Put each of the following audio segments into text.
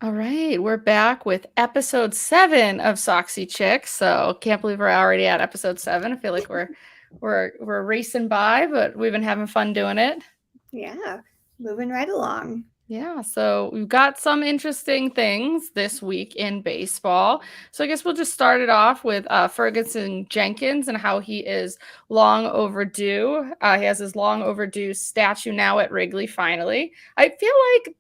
All right, we're back with episode 7 of Soxy Chicks. So can't believe we're already at episode 7. I feel like we're racing by, but we've been having fun doing it. Yeah, moving right along. Yeah, so we've got some interesting things this week in baseball. So I guess we'll just start it off with Ferguson Jenkins and how he is long overdue. He has his long overdue statue now at Wrigley finally. I feel like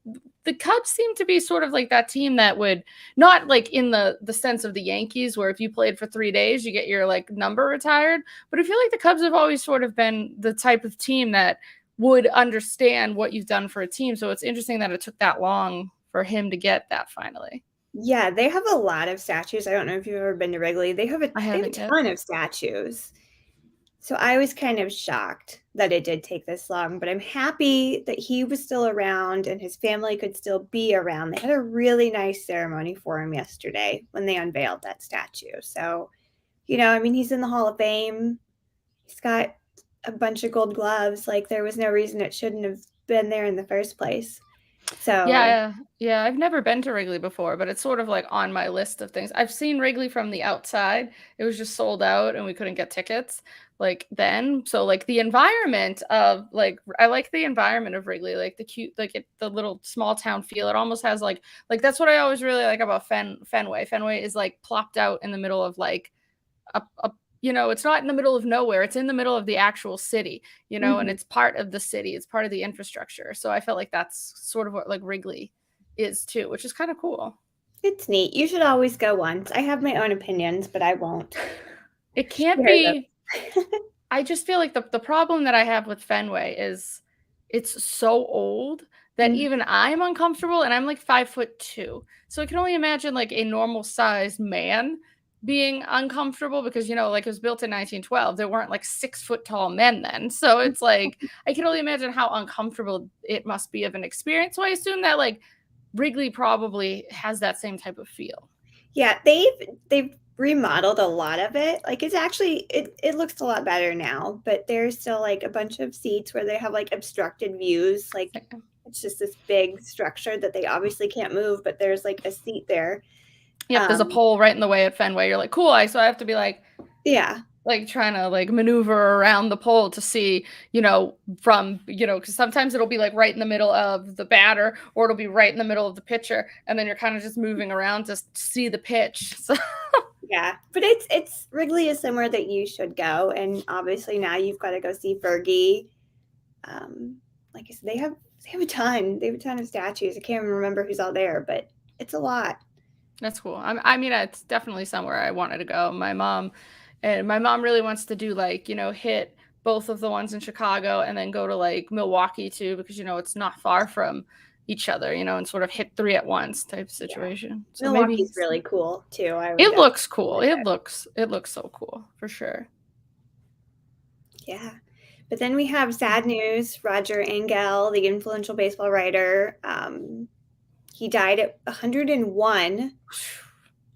the Cubs seem to be sort of like that team that would not like in the sense of the Yankees where if you played for 3 days you get your like number retired, but I feel like the Cubs have always sort of been the type of team that would understand what you've done for a team. So it's interesting that it took that long for him to get that finally. Yeah, they have a lot of statues. I don't know if you've ever been to Wrigley. I They have a haven't yet. ton of statues. So I was kind of shocked that it did take this long, but I'm happy that he was still around and his family could still be around. They had a really nice ceremony for him yesterday when they unveiled that statue. So, I mean, he's in the Hall of Fame. He's got a bunch of gold gloves. Like, there was no reason it shouldn't have been there in the first place. So, Yeah, I've never been to Wrigley before, but it's sort of like on my list of things. I've seen Wrigley from the outside. It was just sold out and we couldn't get tickets like then. So like the environment of like I like the environment of Wrigley, like the cute the little small town feel. It almost has like that's what I always really like about Fenway. Fenway is like plopped out in the middle of like a it's not in the middle of nowhere. It's in the middle of the actual city, and mhm. it's part of the city. It's part of the infrastructure. So I felt like that's sort of what like Wrigley is too, which is kind of cool. It's neat. You should always go once. I have my own opinions, but I won't It can't share them. be. I just feel like the problem that I have with Fenway is it's so old that Mhm. even I'm uncomfortable and I'm like 5'2". So I can only imagine like a normal sized man being uncomfortable because like it was built in 1912. There weren't like 6 foot tall men then. So it's like I can only imagine how uncomfortable it must be of an experience. So I assume that like Wrigley probably has that same type of feel. Yeah, they've remodeled a lot of it. Like, it's actually it looks a lot better now, but there's still like a bunch of seats where they have like obstructed views. Like, it's just this big structure that they obviously can't move, but there's like a seat there. Yep, there's a Um, pole right in the way at Fenway. You're like, cool. So I have to be yeah. like trying to like maneuver around the pole to see, from, because sometimes it'll be like right in the middle of the batter or it'll be right in the middle of the pitcher. And then you're kind of just moving around to see the pitch. So Yeah, but it's Wrigley is somewhere that you should go, and obviously now you've got to go see Fergie. Like I said, they have a ton. They have a ton of statues. I can't even remember who's all there, but it's a lot. that's cool. I mean, it's definitely somewhere I wanted to go. My mom really wants to do like, hit both of the ones in Chicago and then go to like Milwaukee too, because it's not far from each other, and sort of hit three at once type Yeah, situation. So maybe Milwaukee's really cool too. I would it looks definitely cool. live there. It looks so cool for sure. Yeah, but then we have sad news. Roger Engel, the influential baseball writer, he died at 101.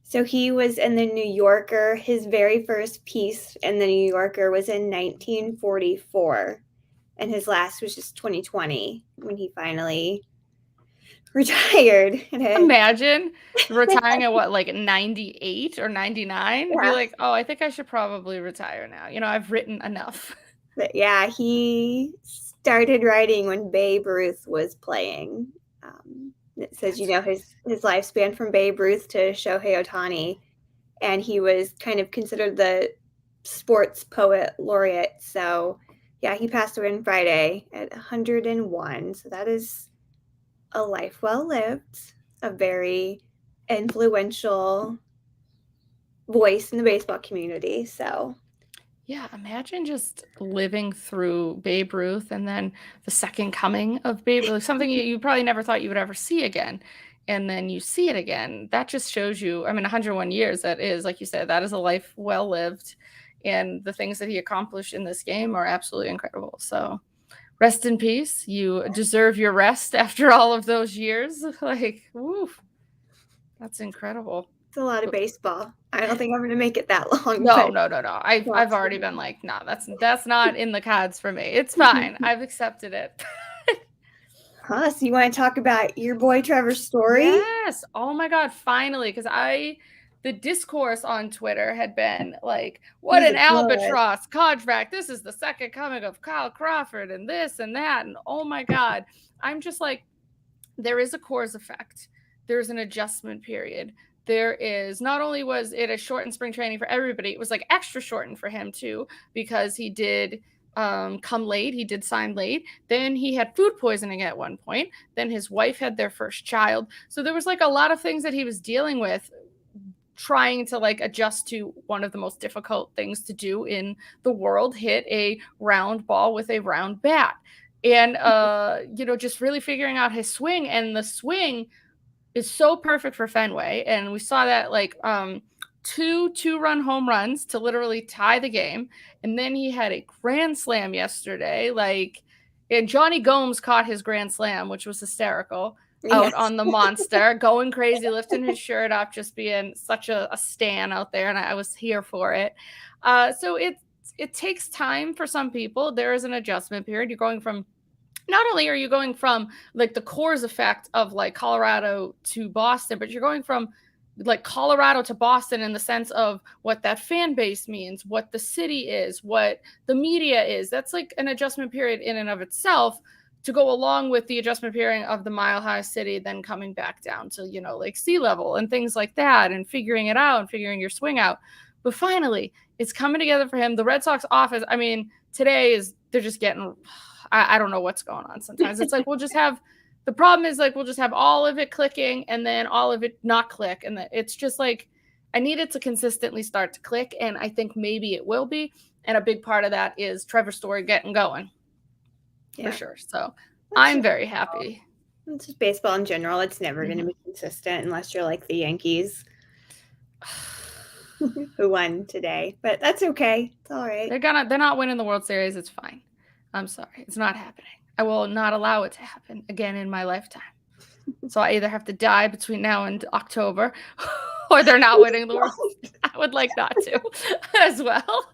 So he was in the New Yorker. His very first piece in the New Yorker was in 1944, and his last was just 2020 when he finally retired. Imagine retiring at what, like 98 or 99? Be Yeah, like, oh, I think I should probably retire now. I've written enough. but yeah, he started writing when Babe Ruth was playing. It says, That's crazy. his lifespan from Babe Ruth to Shohei Ohtani, and he was kind of considered the sports poet laureate. So, yeah, he passed away on Friday at 101. So that is a life well lived, a very influential voice in the baseball community. So, Yeah, imagine just living through Babe Ruth and then the second coming of Babe Ruth, something you probably never thought you would ever see again. And then you see it again. That just shows you, I mean, 101 years, that is, like you said, that is a life well lived. And the things that he accomplished in this game are absolutely incredible. So rest in peace. You deserve your rest after all of those years. Like, woo, that's incredible. it's a lot of baseball. I don't think I'm going to make it that long, No, but no, no, no. I've lots already been of like, "No, that's not in the cards for me. It's fine. I've accepted it." Huh? So you want to talk about your boy Trevor's story? Yes. Oh my God, finally. The discourse on Twitter had been like, what He's an a pluralist. albatross contract. This is the second coming of Kyle Crawford and this and that. And oh my God. I'm just like, there is a cause effect. There's an adjustment period. There is not only was it a shortened spring training for everybody, it was like extra shortened for him too, because he did come late. He did sign late. Then he had food poisoning at one point. Then his wife had their first child. So there was like a lot of things that he was dealing with, trying to like adjust to one of the most difficult things to do in the world, hit a round ball with a round bat. And just really figuring out his swing, and the swing is so perfect for Fenway. And we saw that like two-run home runs to literally tie the game. And then he had a grand slam yesterday. And Johnny Gomes caught his grand slam, which was hysterical. Out Yes. on the monster, going crazy, lifting his shirt up, just being such a stan out there, and I was here for it. So it takes time for some people. There is an adjustment period. You're going from not only are you going from like the Coors effect of like Colorado to Boston, but you're going from like Colorado to Boston in the sense of what that fan base means, what the city is, what the media is. That's like an adjustment period in and of itself, to go along with the adjustment period of the Mile High City, then coming back down to, like sea level and things like that, and figuring it out and figuring your swing out. But finally, it's coming together for him. The Red Sox office, I mean, they're just getting, I don't know what's going on sometimes. It's like, the problem is like, we'll just have all of it clicking and then all of it not click. And it's just like, I need it to consistently start to click. And I think maybe it will be. And a big part of that is Trevor Story getting going. Yeah. For sure. So I'm very happy. It's just baseball in general. It's never going to be consistent unless you're like the Yankees who won today. But that's okay. It's all right. They're not winning the World Series. It's fine. I'm sorry. It's not happening. I will not allow it to happen again in my lifetime. So I either have to die between now and October, or they're not winning the World Series. I would like not to as well.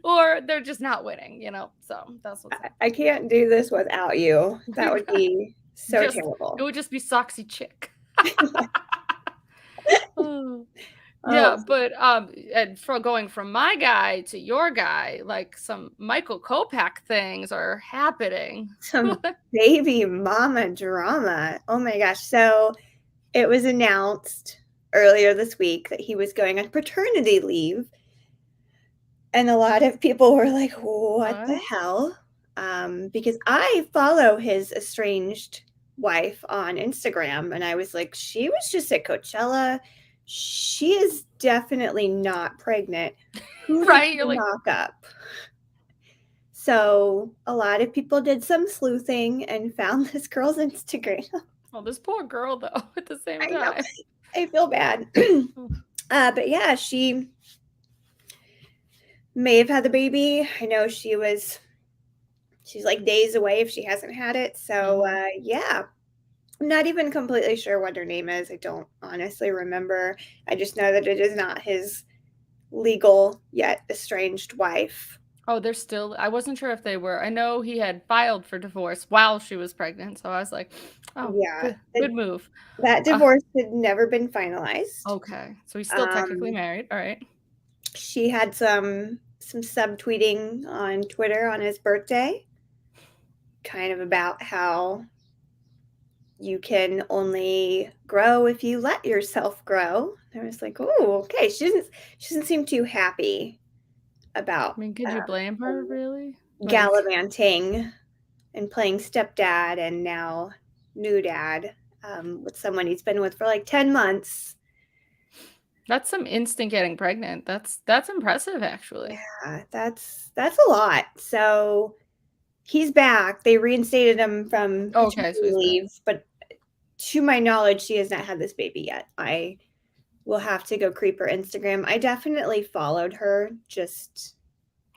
Or they're just not winning, So that's what's happening. I can't do this without you. That would be so terrible. It would just be Soxy Chick. Yeah, but and going from my guy to your guy, like some Michael Kopech things are happening. Some baby mama drama. Oh my gosh. So it was announced earlier this week that he was going on paternity leave. And a lot of people were like, what the hell? Because I follow his estranged wife on Instagram, and I was like, she was just at Coachella. She is definitely not pregnant. Right? You're like, knock up. So a lot of people did some sleuthing and found this girl's Instagram. Oh, this poor girl, though, at the same time. I feel bad. But yeah, she may have had the baby. I know she's like days away if she hasn't had it. So yeah, I'm not even completely sure what her name is. I don't honestly remember. I just know that it is not his legal yet estranged wife. Oh, I wasn't sure if they were. I know he had filed for divorce while she was pregnant. So I was like, oh, yeah, good move. That divorce had never been finalized. Okay. So he's still technically married. All right. She had some subtweeting on Twitter on his birthday, kind of about how you can only grow if you let yourself grow. I was like, oh, okay. She doesn't seem too happy about. I mean, could you blame her, really? Gallivanting and playing stepdad and now new dad with someone he's been with for like 10 months. That's some instant getting pregnant. That's impressive, actually. Yeah, that's a lot. So he's back. They reinstated him from leave, but to my knowledge, she has not had this baby yet. I will have to go creep her Instagram. I definitely followed her just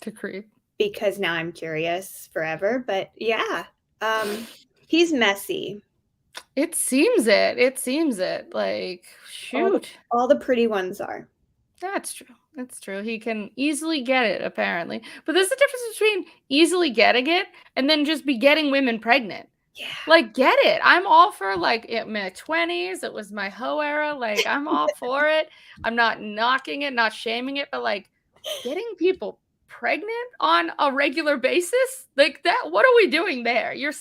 to creep because now I'm curious forever. But yeah, he's messy. It seems it. Like, shoot. All the pretty ones are. That's true. He can easily get it, apparently. But there's a difference between easily getting it and then just be getting women pregnant. Yeah. Like, get it. I'm all for, like, in my 20s, it was my hoe era, like, I'm all for it. I'm not knocking it, not shaming it, but, like, getting people pregnant on a regular basis? Like, that what are we doing there? You're,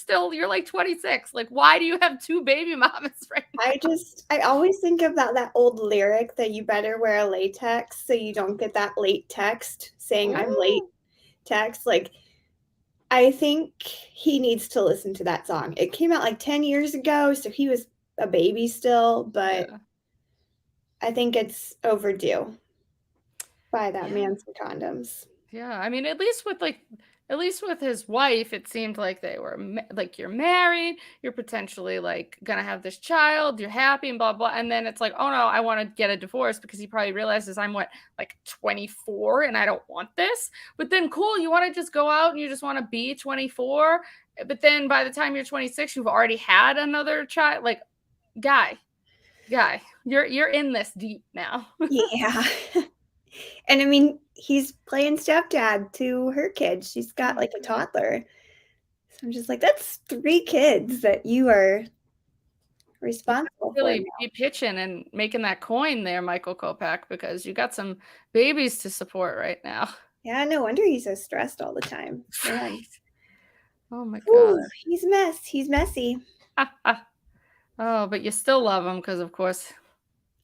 like, 26. Like, why do you have 2 baby mamas right now? I always think about that old lyric that you better wear latex so you don't get that late text saying I'm late Ooh, text. Like, I think he needs to listen to that song. It came out like 10 years ago, so he was a baby still, but yeah. I think it's overdue. Buy that Yeah. man some condoms. Yeah, I mean, at least with his wife, it seemed like they were like you're married, you're potentially like gonna have this child, you're happy and blah blah. And then it's like, oh no, I want to get a divorce because he probably realizes I'm what like 24 and I don't want this. But then cool, you want to just go out and you just want to be 24. But then by the time you're 26, you've already had another child. Like, guy, you're in this deep now. Yeah. And I mean, he's playing stepdad to her kid. She's Oh got my like a god. toddler. So I'm just like, that's 3 kids that you are You responsible for really now. be pitching and making that coin there, Michael Kopak, because you got some babies to support right now. Yeah, no wonder he's so stressed all the time. Man. Right. Oh my god. Whew, he's a mess. He's messy. Oh, but you still love him because, of course,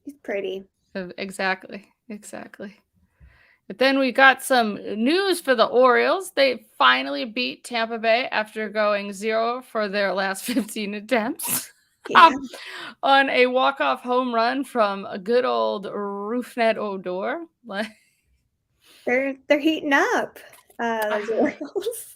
He's pretty. exactly, exactly. But then we got some news for the Orioles. They finally beat Tampa Bay after going 0 for their last 15 attempts. Yeah, On a walk-off home run from a good old Rougned Odor. Like, they're heating up. Those ah, Orioles.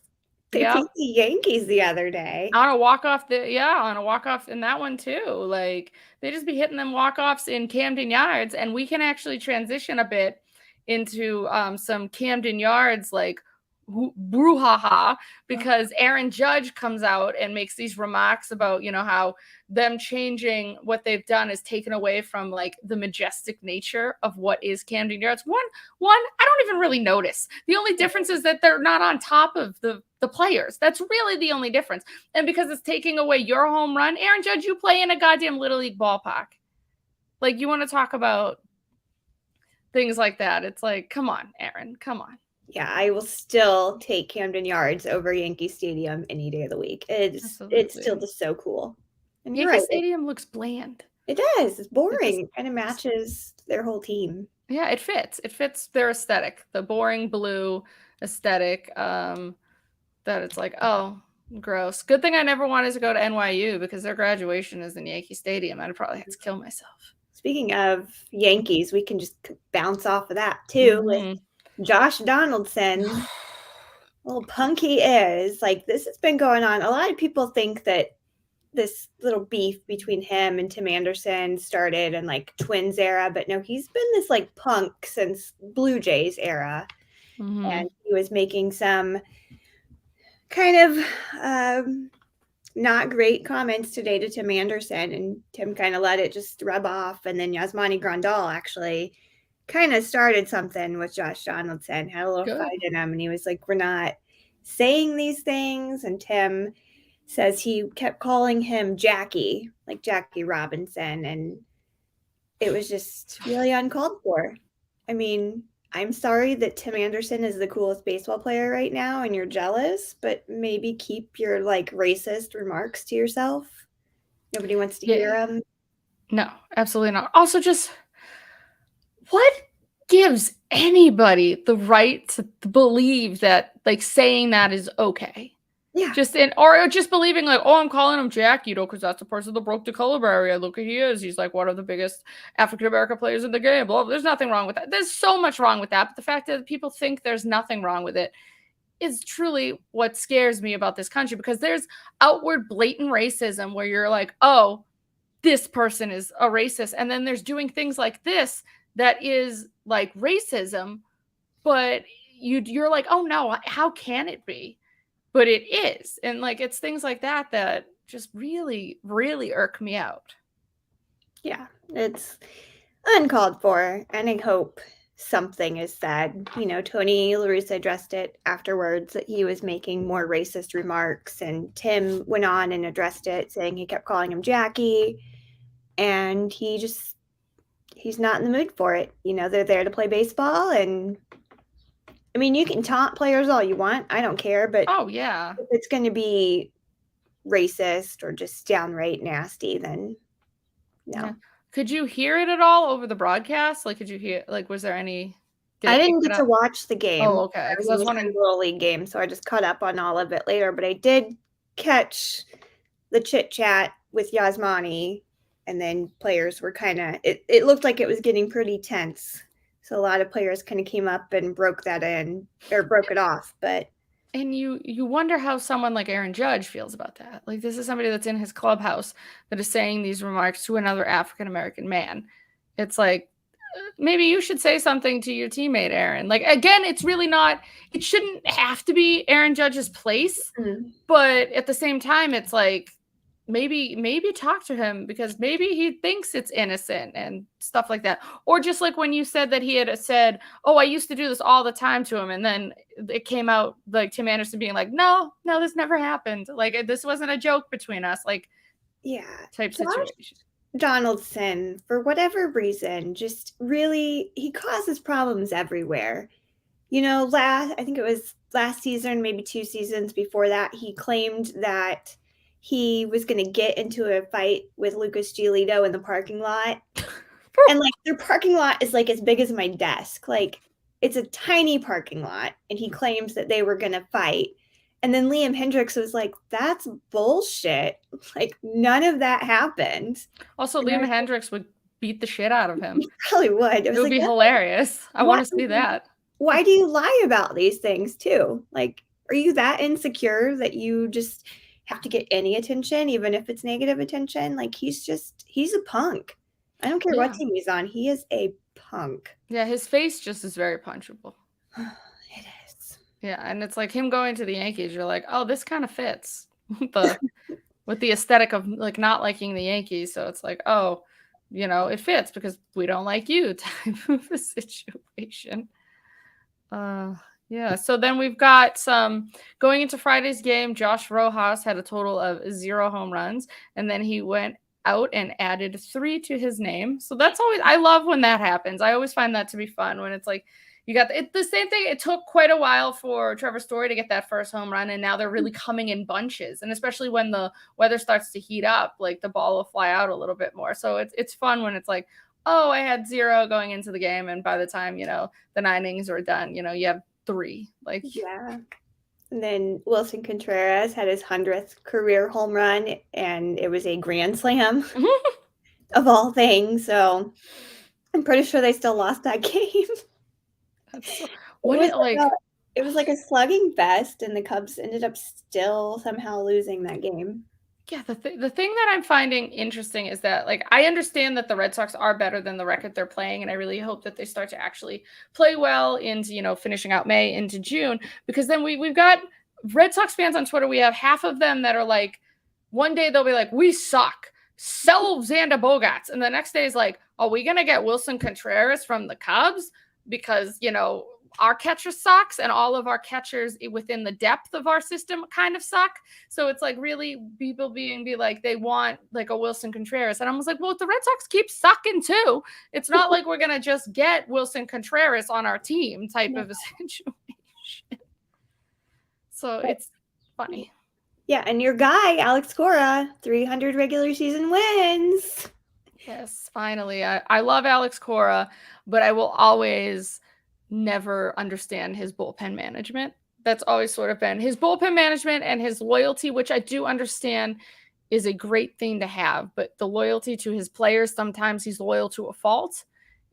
They yep. beat the Yankees the other day. On a walk-off on a walk-off in that one too. Like, they just be hitting them walk-offs in Camden Yards, and we can actually transition a bit into, some Camden Yards, like, brouhaha, because Aaron Judge comes out and makes these remarks about, how them changing what they've done is taken away from, like, the majestic nature of what is Camden Yards. One, I don't even really notice. The only difference is that they're not on top of the players. That's really the only difference. And because it's taking away your home run, Aaron Judge, you play in a goddamn Little League ballpark. Like, you want to talk about things like that. It's like, come on, Aaron, come on. Yeah, I will still take Camden Yards over Yankee Stadium any day of the week. It's still Absolutely. just so cool. And you're Yankee right, Stadium looks bland. it does. It's It just, boring. It kind of matches their whole team. yeah, it fits. It fits their aesthetic, the boring blue aesthetic. That it's like, oh, gross. Good thing I never wanted to go to NYU because their graduation is in Yankee Stadium. I'd probably have to kill myself. Speaking of Yankees, we can just bounce off of that too with Mm-hmm. Josh Donaldson. Little punk he is. Like, this has been going on. A lot of people think that this little beef between him and Tim Anderson started in like Twins era, but no, he's been this like punk since Blue Jays era. Mm-hmm. And he was making some kind of not great comments today to Tim Anderson, and Tim kind of let it just rub off. And then Yasmani Grandal actually kind of started something with Josh Donaldson, had a little Good. fight in him, and he was like, "We're not saying these things." And Tim says he kept calling him Jackie, like Jackie Robinson, and it was just really uncalled for. I mean, I'm sorry that Tim Anderson is the coolest baseball player right now and you're jealous, but maybe keep your like racist remarks to yourself. Nobody wants to Yeah. hear them. No, absolutely not. Also, just what gives anybody the right to believe that, like, saying that is okay? Yeah. Just in, or just believing, like, oh, I'm calling him Jack, because that's the person that broke the color barrier. Look at he is. He's like one of the biggest African American players in the game. Well, there's nothing wrong with that. There's so much wrong with that. But the fact that people think there's nothing wrong with it is truly what scares me about this country, because there's outward blatant racism where you're like, oh, this person is a racist. And then there's doing things like this that is like racism, but you're like, oh no, how can it be? But it is. And like, it's things like that that just really, really irk me out. Yeah. It's uncalled for. And I hope something is said. Tony La Russa addressed it afterwards that he was making more racist remarks, and Tim went on and addressed it, saying he kept calling him Jackie, and he's not in the mood for it. They're there to play baseball, and I mean, you can taunt players all you want. I don't care, but Oh yeah. if it's going to be racist or just downright nasty, then no. Yeah. Could you hear it at all over the broadcast? Like, could you hear, like, was there any, did I it pick didn't it get to up? watch the game. Oh, okay. I Because was I in was the wondering. Little League game, so I just caught up on all of it later. But I did catch the chit chat with Yasmani, and then players were kind of. It looked like it was getting pretty tense, so a lot of players kind of came up and broke it off. But And you wonder how someone like Aaron Judge feels about that. Like, this is somebody that's in his clubhouse that is saying these remarks to another African American man. It's like, maybe you should say something to your teammate, Aaron. Like, again, it's really not, it shouldn't have to be Aaron Judge's place, but at the same time, it's like, maybe talk to him, because maybe he thinks it's innocent and stuff like that. Or just like when you said that he had said, oh, I used to do this all the time to him, and then it came out like Tim Anderson being like, no, this never happened, like this wasn't a joke between us, like, yeah, type situation. Donaldson, for whatever reason, just really he causes problems everywhere. I think it was last season, maybe 2 seasons before that, he claimed that he was going to get into a fight with Lucas Giolito in the parking lot. And like their parking lot is like as big as my desk. Like it's a tiny parking lot, and he claims that they were going to fight. And then Liam Hendricks was like, that's bullshit. Like none of that happened. Also, Liam Hendricks would beat the shit out of him. He probably would. It would be hilarious. I want to see that. Why do you lie about these things too? Like, are you that insecure that you just have to get any attention, even if it's negative attention? Like, he's a punk. I don't care what team he's on. He is a punk. Yeah, his face just is very punchable. It is. Yeah, and it's like him going to the Yankees. You're like, oh, this kind of fits with the aesthetic of like not liking the Yankees. So it's like, oh, it fits because we don't like you type of a situation. Yeah. So then we've got some going into Friday's game. Josh Rojas had a total of 0 home runs, and then he went out and added 3 to his name. So that's always, I love when that happens. I always find that to be fun when it's like you got the same thing. It took quite a while for Trevor Story to get that first home run, and now they're really coming in bunches. And especially when the weather starts to heat up, like the ball will fly out a little bit more. So it's fun when it's like, oh, I had 0 going into the game, and by the time the 9 innings are done, you have 3. Like, yeah. And then Wilson Contreras had his 100th career home run, and it was a grand slam of all things. So I'm pretty sure they still lost that game. It was like a slugging fest, and the Cubs ended up still somehow losing that game. Yeah, the thing that I'm finding interesting is that, like, I understand that the Red Sox are better than the record they're playing, and I really hope that they start to actually play well into, finishing out May into June, because then we've got Red Sox fans on Twitter. We have half of them that are like, one day they'll be like, we suck, sell Xander Bogaerts, and the next day is like, are we gonna get Wilson Contreras from the Cubs because our catcher sucks, and all of our catchers within the depth of our system kind of suck. So it's like really people be like, they want like a Wilson Contreras. And I was like, well, the Red Sox keep sucking too. It's not like we're going to just get Wilson Contreras on our team type of a situation. So it's funny. Yeah, and your guy, Alex Cora, 300 regular season wins. Yes, finally. I love Alex Cora, but I will always never understand his bullpen management. That's always sort of been his bullpen management, and his loyalty, which I do understand is a great thing to have, but the loyalty to his players, sometimes he's loyal to a fault.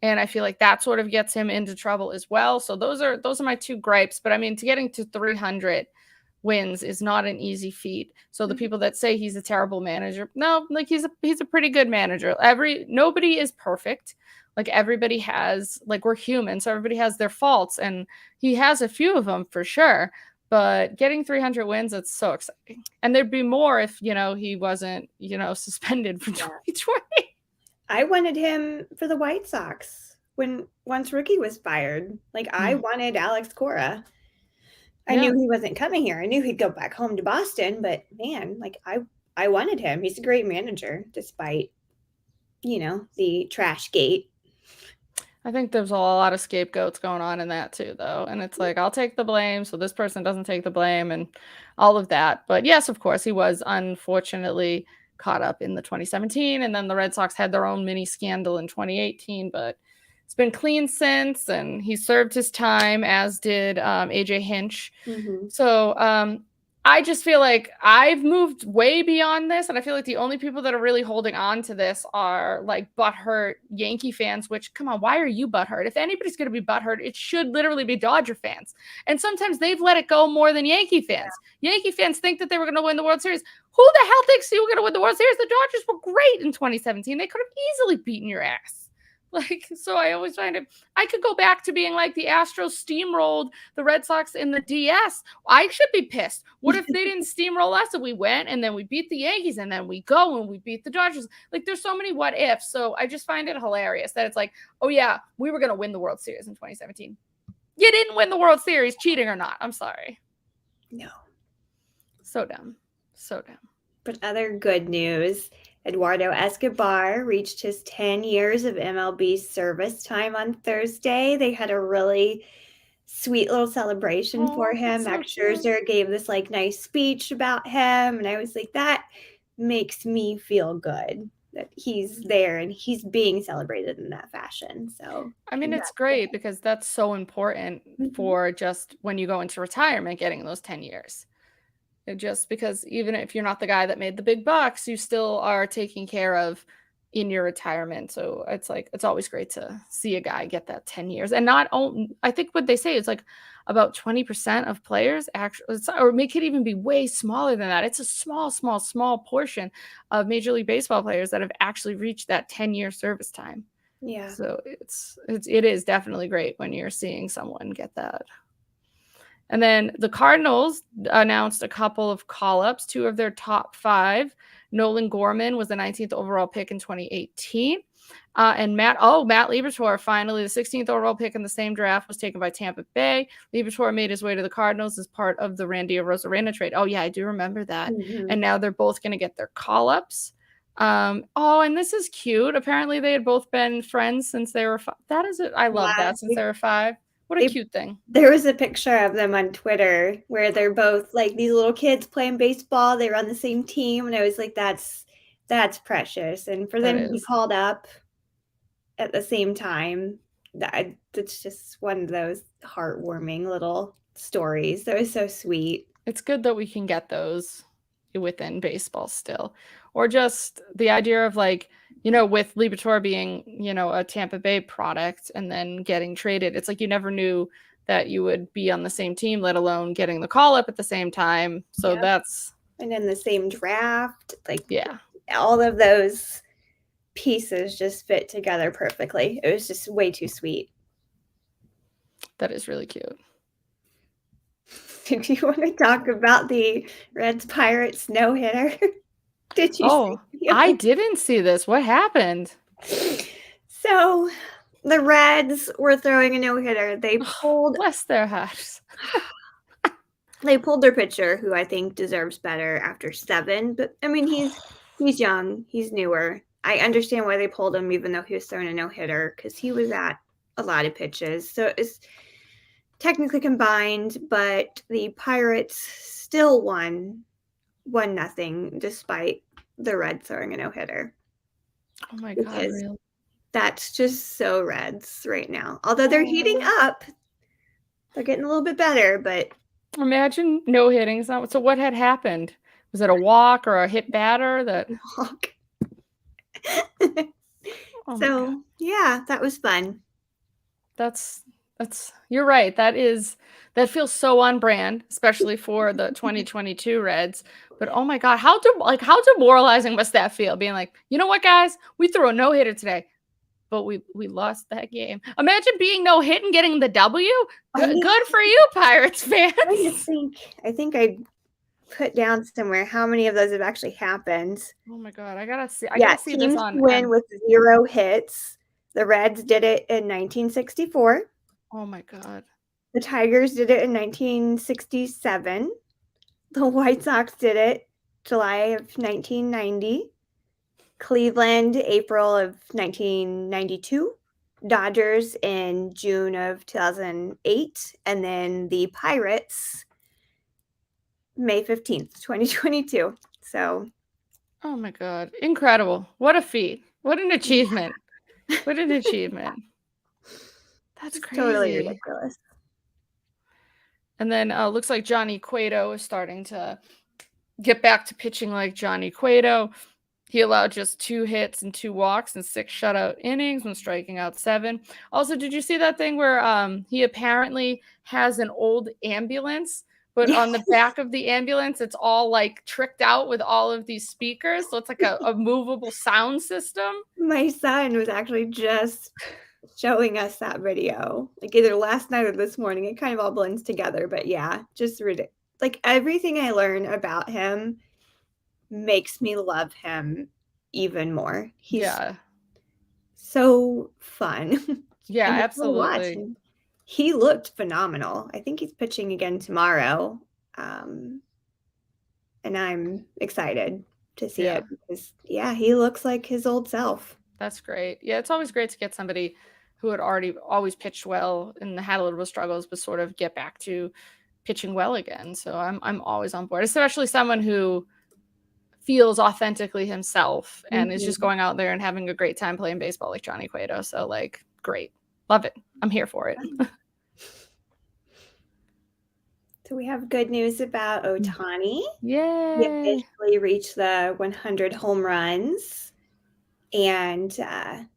And I feel like that sort of gets him into trouble as well. So those are my 2 gripes. But I mean, to getting to 300 wins is not an easy feat. So the people that say he's a terrible manager, no, like he's a pretty good manager. Nobody is perfect. Like everybody has, like we're human, so everybody has their faults, and he has a few of them for sure. But getting 300 wins, it's so exciting. And there'd be more if, he wasn't, suspended for 2020. I wanted him for the White Sox. once Rookie was fired, like I Mm. wanted Alex Cora. I Yeah. knew he wasn't coming here. I knew he'd go back home to Boston, but man, like I wanted him. He's a great manager, despite the trash gate. I think there's a lot of scapegoats going on in that too, though. And it's like, I'll take the blame, so this person doesn't take the blame and all of that. But yes, of course, he was unfortunately caught up in the 2017. And then the Red Sox had their own mini scandal in 2018. But it's been clean since, and he served his time, as did AJ Hinch. Mm-hmm. So I just feel like I've moved way beyond this, and I feel like the only people that are really holding on to this are like butthurt Yankee fans. Which, come on, why are you butthurt? If anybody's going to be butthurt, it should literally be Dodger fans. And sometimes they've let it go more than Yankee fans. Yankee fans think that they were going to win the World Series. Who the hell thinks you were going to win the World Series? The Dodgers were great in 2017. They could have easily beaten your ass. Like, so I always find it, I could go back to being like the Astros steamrolled the Red Sox in the DS. I should be pissed. What if they didn't steamroll us and we went and then we beat the Yankees and then we go and we beat the Dodgers? Like, there's so many what ifs. So I just find it hilarious that it's like, oh yeah, we were going to win the World Series in 2017. You didn't win the World Series, cheating or not. I'm sorry. No. So dumb. So dumb. But other good news, Eduardo Escobar reached his 10 years of MLB service time on Thursday. They had a really sweet little celebration for him. So Max Scherzer gave this like nice speech about him, and I was like, that makes me feel good that he's there and he's being celebrated in that fashion. So I mean, it's great because that's so important for just when you go into retirement, getting those 10 years. Just because even if you're not the guy that made the big bucks, you still are taken care of in your retirement. So it's like, it's always great to see a guy get that 10 years. And not only, I think what they say is like about 20% of players actually, or make it even be way smaller than that. It's a small portion of Major League Baseball players that have actually reached that 10-year service time. Yeah. So it is definitely great when you're seeing someone get that. And then the Cardinals announced a couple of call-ups, 2 of their top 5. Nolan Gorman was the 19th overall pick in 2018. And Matt Liberatore, finally the 16th overall pick in the same draft, was taken by Tampa Bay. Liberatore made his way to the Cardinals as part of the Randy Arozarena trade. Oh, yeah, I do remember that. Mm-hmm. And now they're both going to get their call-ups. And this is cute. Apparently they had both been friends since they were 5. That is it. I love that, since they were 5. What a cute thing. There was a picture of them on Twitter where they're both like these little kids playing baseball. They were on the same team, and I was like, that's precious. And for them to be called up at the same time, that's just one of those heartwarming little stories. That was so sweet. It's good that we can get those within baseball still. Or just the idea of like, with Liberatore being, a Tampa Bay product and then getting traded, it's like you never knew that you would be on the same team, let alone getting the call up at the same time. So that's... And in the same draft, like, yeah, all of those pieces just fit together perfectly. It was just way too sweet. That is really cute. Do you want to talk about the Reds Pirates no-hitter? Did you see? I didn't see this. What happened? So the Reds were throwing a no-hitter. They pulled... bless their hearts. They pulled their pitcher, who I think deserves better after 7. But, I mean, he's young. He's newer. I understand why they pulled him, even though he was throwing a no-hitter, because he was at a lot of pitches. So it's technically combined, but the Pirates still won 1-0, despite the Reds throwing a no-hitter. Oh my God, really? That's just so Reds right now. Although they're heating up, they're getting a little bit better, but... Imagine no hitting. So what had happened? Was it a walk or a hit batter that... walk? So, yeah, that was fun. That's you're right. That feels so on brand, especially for the 2022 Reds. But oh my God, how demoralizing must that feel? Being like, you know what, guys, we threw a no-hitter today, but we lost that game. Imagine being no hit and getting the W. Good for you, Pirates fans. I think I put down somewhere how many of those have actually happened. Oh my God, I gotta see. I gotta see this on. Teams win with 0 hits. The Reds did it in 1964. Oh my God. The Tigers did it in 1967. The White Sox did it July of 1990. Cleveland, April of 1992. Dodgers in June of 2008. And then the Pirates, May 15th, 2022. So, Oh my God. Incredible. What a feat. What an achievement. What an achievement. That's it's totally crazy. ridiculous. And then looks like Johnny Cueto is starting to get back to pitching like Johnny Cueto. He allowed just 2 hits and 2 walks and 6 shutout innings when striking out 7. Also, did you see that thing where he apparently has an old ambulance, but Yeah. on the back of the ambulance, it's all like tricked out with all of these speakers. So it's like a movable sound system. My son was actually just showing us that video, like either last night or this morning. It kind of all blends together, but yeah, just like everything I learn about him makes me love him even more. He's Yeah. so fun Yeah, and to watch. absolutely. And he looked phenomenal. I think he's pitching again tomorrow. And I'm excited to see Yeah. it because, yeah, he looks like his old self. That's great. Yeah, it's always great to get somebody who had already always pitched well and had a little bit of struggles, but sort of get back to pitching well again. So I'm always on board, especially someone who feels authentically himself and is just Mhm. going out there and having a great time playing baseball like Johnny Cueto. So like, great, love it. I'm here for it. So we have good news about Ohtani. He Yay! officially reached the 100 home runs, and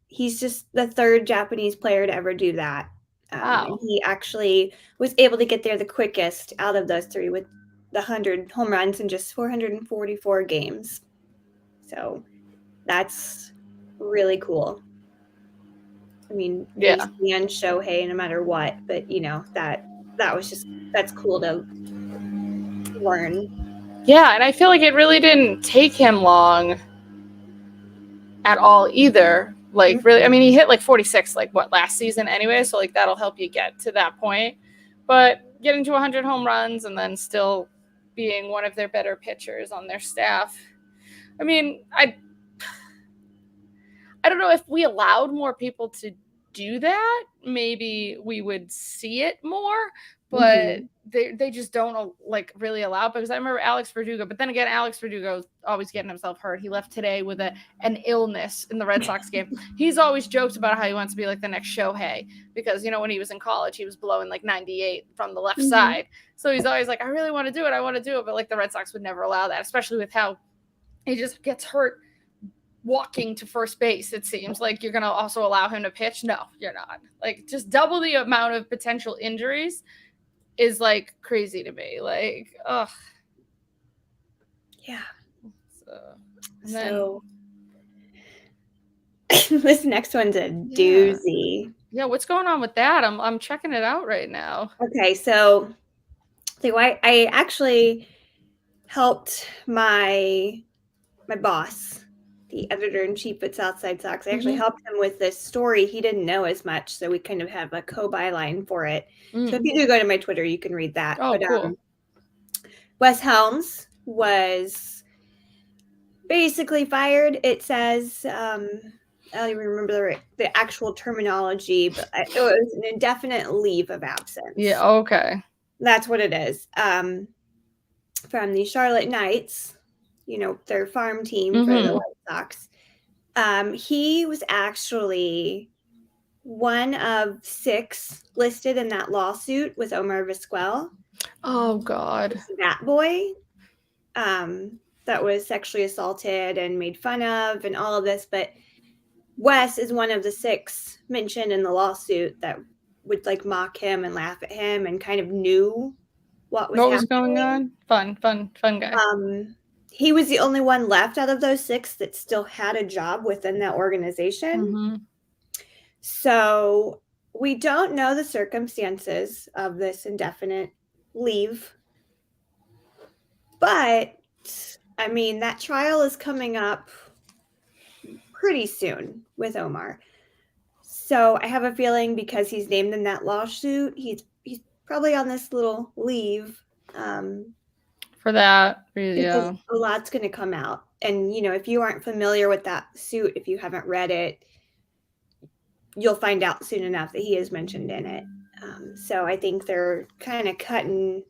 he's just the third Japanese player to ever do that. And Wow. he actually was able to get there the quickest out of those three with the 100 home runs in just 444 games. So that's really cool. I mean, we Yeah. stand Shohei no matter what, but that was just that's cool to learn. Yeah, and I feel like it really didn't take him long at all either. Like really, I mean, he hit like 46 like what last season anyway, so like that'll help you get to that point. But getting to 100 home runs and then still being one of their better pitchers on their staff. I mean, I don't know if we allowed more people to do that, maybe we would see it more, but Mhm. they just don't like really allow it because I remember Alex Verdugo, but then again, Alex Verdugo's always getting himself hurt. He left today with an illness in the Red Sox game. He's always joked about how he wants to be like the next Shohei because when he was in college, he was blowing like 98 from the left Mhm. side. So he's always like, I really want to do it, I want to do it, but like the Red Sox would never allow that, especially with how he just gets hurt walking to first base. It seems like you're going to also allow him to pitch. No, you're not. Like just double the amount of potential injuries is like crazy to me. Like, ugh. Yeah. So, and then So this next one's a yeah, doozy. yeah. What's going on with that? I'm checking it out right now. Okay, so I actually helped my boss, the editor in chief at Southside Sox. I actually Mm-hmm. helped him with this story. He didn't know as much, so we kind of have a co-byline for it. So if Mm. you do go to my Twitter, you can read that. Oh, But cool. Wes Helms was basically fired. It says I don't even remember the actual terminology, but it was an indefinite leave of absence. Yeah. Okay. That's what it is. From the Charlotte Knights, their farm team for the Mm-hmm. White Sox. He was actually one of 6 listed in that lawsuit with Omar Vizquel, Oh God. that boy, that was sexually assaulted and made fun of and all of this. But Wes is one of the 6 mentioned in the lawsuit that would like mock him and laugh at him and kind of knew what was What was going happening. on? Fun guy. He was the only one left out of those 6 that still had a job within that organization. Mm-hmm. So we don't know the circumstances of this indefinite leave, but I mean, that trial is coming up pretty soon with Omar. So I have a feeling because he's named in that lawsuit, he's probably on this little leave. For that, Because yeah. a lot's going to come out. And, if you aren't familiar with that suit, if you haven't read it, you'll find out soon enough that he is mentioned in it. So I think they're kind of cutting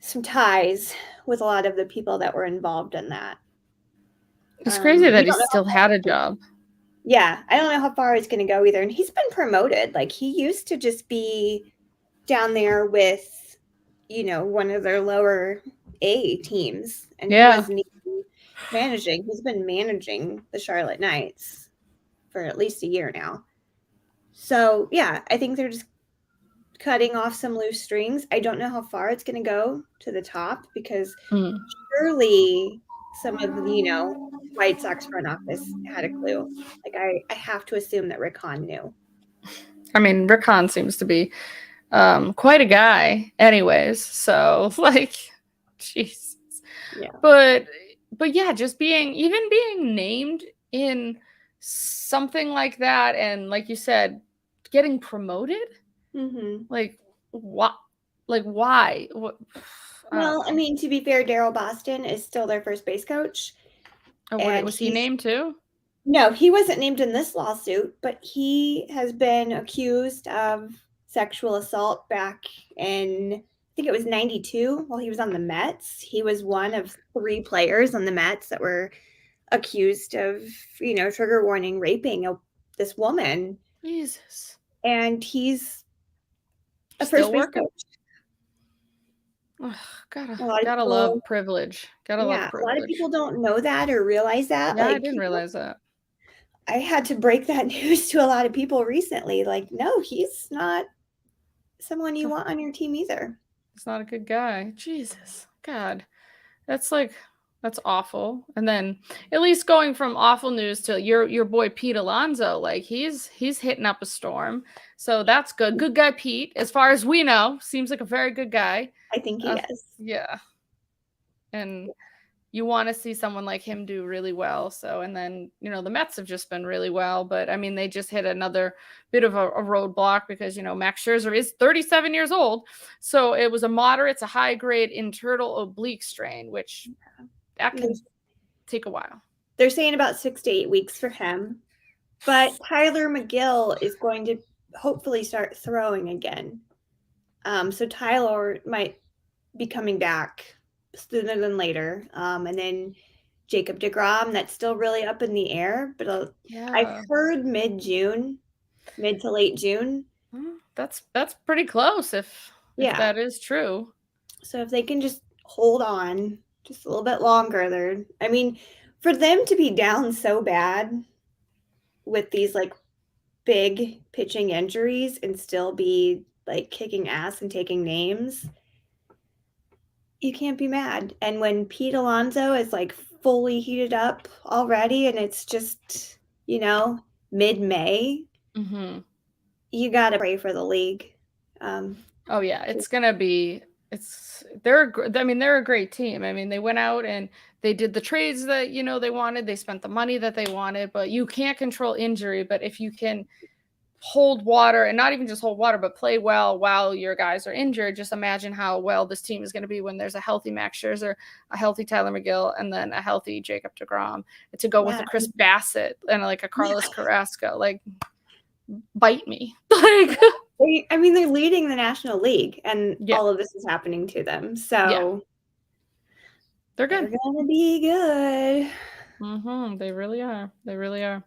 some ties with a lot of the people that were involved in that. It's crazy We that he don't know how still far. had a job. Yeah, I don't know how far it's going to go either. And he's been promoted. Like he used to just be down there with, one of their lower A teams, and he Yeah. wasn't even managing. He's been managing the Charlotte Knights for at least a year now. So yeah, I think they're just cutting off some loose strings. I don't know how far it's going to go to the top because Mm. surely some of the, White Sox front office had a clue. Like I have to assume that Rick Hahn knew. I mean, Rick Hahn seems to be quite a guy anyways. So like, jeez. Yeah. But yeah, just even being named in something like that, and like you said, getting promoted, Mm-hmm. like what, like why? What? I don't Well, I know. mean, to be fair, Daryl Boston is still their first base coach, Oh, what and was he named too? no, he wasn't named in this lawsuit, but he has been accused of sexual assault back in, I think it was 92 while he was on the Mets. He was one of 3 players on the Mets that were accused of, trigger warning raping this woman. Jesus. And he's a Still first base working? coach. Ugh, A lot of gotta people, love privilege. Gotta love yeah, a lot of privilege. people don't know that or realize that. Yeah, I Like, didn't realize that. I had to break that news to a lot of people recently. Like, no, he's not someone you want on your team either. He's not a good guy. Jesus. God. That's like that's awful. And then at least going from awful news to your boy Pete Alonso, like he's hitting up a storm. So that's good. Good guy Pete, as far as we know, seems like a very good guy. I think he is. Yeah. And you want to see someone like him do really well. So, and then, the Mets have just been really well, but I mean, they just hit another bit of a roadblock because, Max Scherzer is 37 years old. So it was a moderate to high grade internal oblique strain, which that could take a while. They're saying about 6 to 8 weeks for him, but Tyler McGill is going to hopefully start throwing again. So Tyler might be coming back sooner than later. And then Jacob DeGrom, that's still really up in the air, but I've Yeah. heard mid to late June. That's pretty close if Yeah. that is true. So if they can just hold on just a little bit longer, I mean, for them to be down so bad with these like big pitching injuries and still be like kicking ass and taking names, you can't be mad. And when Pete Alonso is like fully heated up already and it's just, mid-May, Mhm. you got to pray for the league. Oh yeah, it's gonna be. They're a great team. I mean, they went out and they did the trades that they wanted. They spent the money that they wanted, but you can't control injury. But if you can hold water and not even just hold water, but play well while your guys are injured, just imagine how well this team is going to be when there's a healthy Max Scherzer, a healthy Tyler McGill, and then a healthy Jacob DeGrom to go with a Chris Bassett and like a Carlos Carrasco. Like, bite me. Like, they're leading the National League, and yeah, all of this is happening to them. So yeah, they're they're good. going to be good. They really are. They really are.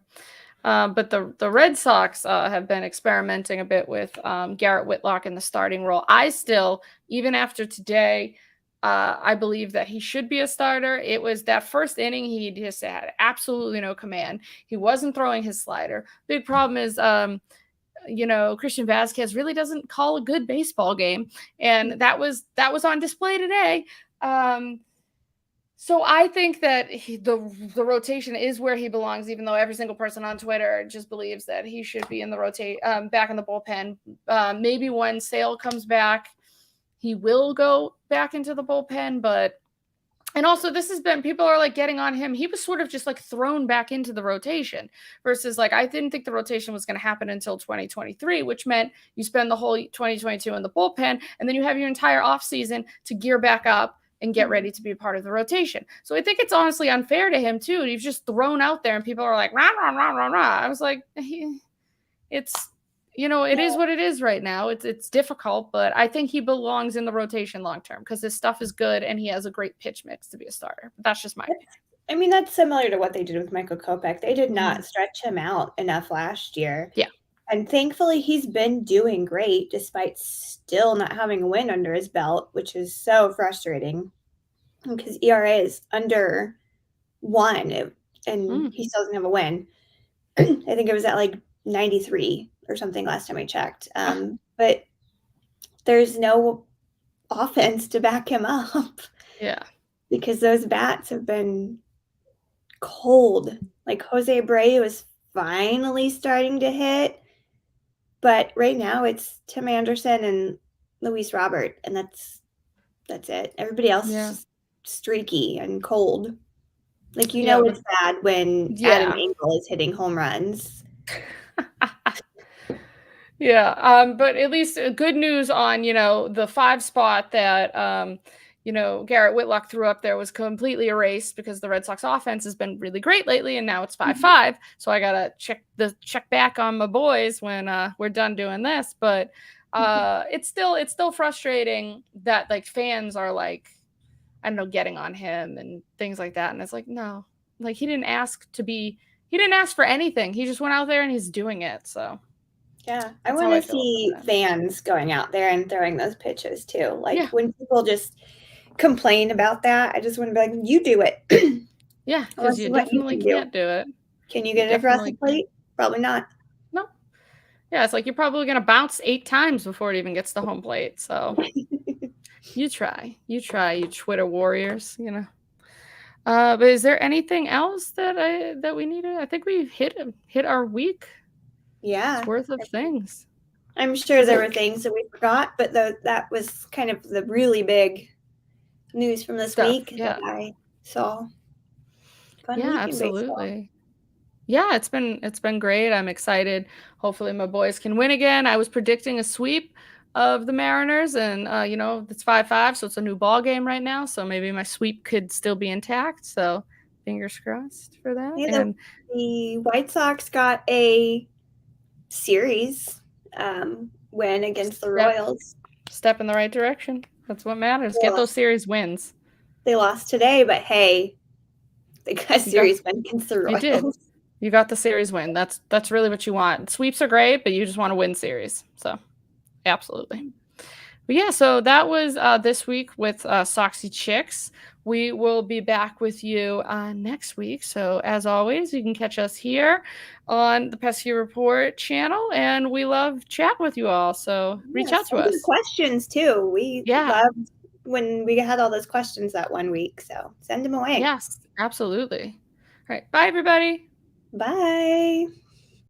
But the Red Sox have been experimenting a bit with Garrett Whitlock in the starting role. I still, even after today, I believe that he should be a starter. It was that first inning, he just had absolutely no command. He wasn't throwing his slider. Big problem is, Christian Vasquez really doesn't call a good baseball game, and that was on display today. So I think that the rotation is where he belongs, even though every single person on Twitter just believes that he should be in the back in the bullpen. Maybe when Sale comes back, he will go back into the bullpen, but And also, this has been people are like getting on him. He was sort of just like thrown back into the rotation versus like I didn't think the rotation was going to happen until 2023, which meant you spend the whole 2022 in the bullpen and then you have your entire offseason to gear back up and get ready to be a part of the rotation. So I think it's honestly unfair to him too. He's just thrown out there and people are like, rah, rah, rah, rah, rah. I was like, it's it is what it is right now. It's difficult, but I think he belongs in the rotation long term because his stuff is good and he has a great pitch mix to be a starter. But that's just my opinion. I mean, that's similar to what they did with Michael Kopech. They did not stretch him out enough last year. Yeah. And thankfully, he's been doing great despite still not having a win under his belt, which is so frustrating because ERA is under 1 and he still doesn't have a win. I think it was at like 93 or something last time I checked. But there's no offense to back him up. Yeah. Because those bats have been cold. Like Jose Abreu is finally starting to hit, but right now it's Tim Anderson and Luis Robert, and that's it. Everybody else is just streaky and cold. Like it's bad when Adam Engel is hitting home runs. Yeah, but at least good news on the 5 spot that Garrett Whitlock threw up there was completely erased because the Red Sox offense has been really great lately, and now it's 5-5. So I gotta check back on my boys when we're done doing this. But it's still frustrating that like fans are like, I don't know, getting on him and things like that, and it's like no, like he didn't ask for anything. He just went out there and he's doing it. So. Yeah, I want to see fans going out there and throwing those pitches too. Like when people just complain about that, I just want to be like, you do it. Yeah, because you definitely can't do it. Can you get it across the plate? Probably not. No. Yeah, it's like you're probably going to bounce 8 times before it even gets to home plate. So you try, you Twitter warriors, But is there anything else that we needed? I think we hit our week. Yeah, worth of things. I'm sure there were things that we forgot, but that was kind of the really big news from this week that I saw. Fun week absolutely. Yeah, it's been great. I'm excited. Hopefully my boys can win again. I was predicting a sweep of the Mariners, and it's 5-5, so it's a new ball game right now. So maybe my sweep could still be intact. So fingers crossed for that. Yeah, and the White Sox got a series win against the Royals. Step in the right direction. That's what matters. Get those series wins. They lost today, but hey, they got a series win against the Royals. You did. You got the series win. That's really what you want. Sweeps are great, but you just want to win series. So absolutely. But yeah, so that was this week with Soxy Chicks. We will be back with you next week. So as always, you can catch us here on the Pesky Report channel, and we love chatting with you all. So reach out to us. Questions too. We loved when we had all those questions that one week. So send them away. Yes, absolutely. All right. Bye, everybody. Bye.